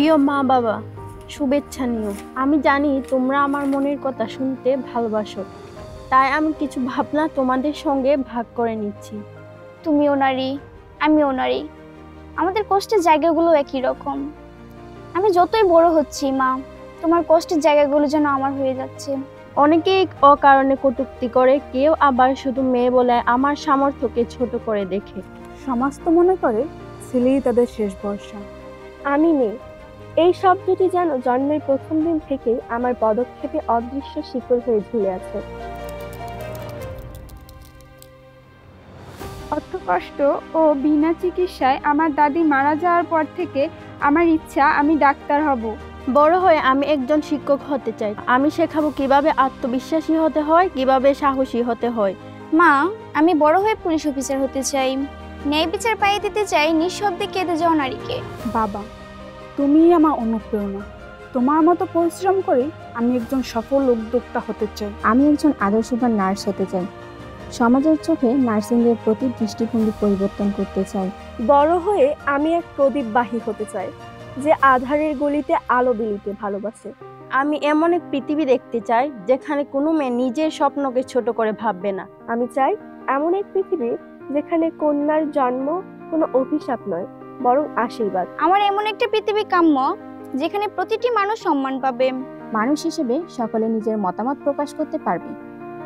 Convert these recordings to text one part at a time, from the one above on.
প্রিয় মা বাবা, শুভেচ্ছা নিও। আমি জানি তোমরা আমার মনের কথা শুনতে ভালোবাসো, তাই আমি কিছু ভাবনা তোমাদের সঙ্গে ভাগ করে নিচ্ছি। তুমিও নারী, আমিও নারী, আমাদের কষ্টের জায়গাগুলো একই রকম। আমি যতই বড় হচ্ছি মা, তোমার কষ্টের জায়গাগুলো যেন আমার হয়ে যাচ্ছে। অনেকেই অকারণে কটূক্তি করে, কেউ আবার শুধু মেয়ে বলে আমার সামর্থ্যকে ছোট করে দেখে। সমাজ তো মনে করে ছেলেই তাদের শেষ ভরসা। আমি মেয়ে, এই শব্দটি যেন জন্মের প্রথম দিন থেকেই আমার পদক্ষেপে অদৃশ্য শিকল হয়ে ঝুলে আছে। অর্থকষ্ট ও বিনা চিকিৎসায় আমার দাদি মারা যাওয়ার পর থেকে আমার ইচ্ছা আমি ডাক্তার হব। বড় হয়ে আমি একজন শিক্ষক হতে চাই। আমি শেখাবো কিভাবে আত্মবিশ্বাসী হতে হয়, কিভাবে সাহসী হতে হয়। মা, আমি বড় হয়ে পুলিশ অফিসার হতে চাই। ন্যায় বিচার পাইয়ে দিতে চাই নিঃশব্দে কেঁদে যাওয়া নারীকে। বাবা, তুমিই আমার অনুপ্রেরণা। তোমার মতো পরিশ্রম করে আমি একজন সফল উদ্যোক্তা হতে চাই। আমি একজন আদর্শবান নার্স হতে চাই। সমাজের চোখে নার্সিংয়ের প্রতি দৃষ্টিভঙ্গি পরিবর্তন করতে চাই। বড় হয়ে আমি এক প্রদীপবাহী হতে চাই, যে আধারের গলিতে আলো বিলিতে ভালোবাসে। আমি এমন এক পৃথিবী দেখতে চাই যেখানে কোনো মেয়ে নিজের স্বপ্নকে ছোট করে ভাববে না। আমি চাই এমন এক পৃথিবী যেখানে কন্যার জন্ম কোনো অভিশাপ নয়, বরং আশীর্বাদ। আমার এমন একটা পৃথিবী কাম্য যেখানে প্রতিটি মানুষ সম্মান পাবে। মানুষ হিসেবে সকলে নিজের মতামত প্রকাশ করতে পারবে।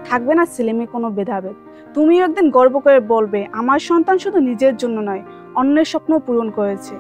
থাকবে না ছেলে মেয়ে কোনো ভেদাভেদ। তুমিও একদিন গর্ব করে বলবে, আমার সন্তান শুধু নিজের জন্য নয়, অন্যের স্বপ্ন পূরণ করেছে।